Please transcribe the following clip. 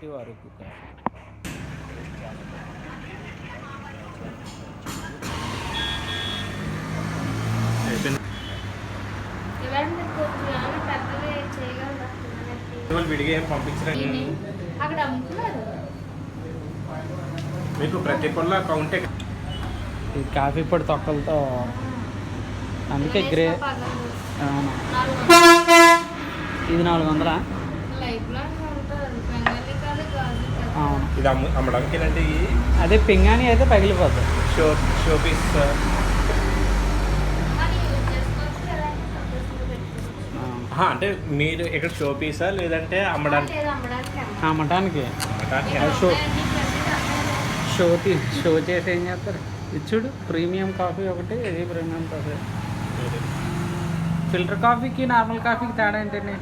Coffee Araku coffee. విడిగా ఏం పంపించరండి అక్కడ అమ్ముతున్నారు. మీకు ప్రతి పొల్ల కౌంటే. ఈ కాఫీ పొడి తొక్కలతో అందుకే గ్రే. అవును, ఇది 400. అవును, ఇది అమ్మడానికేనండి. అదే పింగాణి అయితే పగిలిపోతుంది. Showpiece. అంటే మీరు ఇక్కడ షో పీసా లేదంటే అమ్మడానికి? అమ్మటానికి. షో చేసి ఏం చేస్తారు? ఇచ్చుడు ప్రీమియం కాఫీ ఒకటి, ఇది ప్రీమియం కాఫీ. ఫిల్టర్ కాఫీకి నార్మల్ కాఫీకి తేడా ఏంటండి?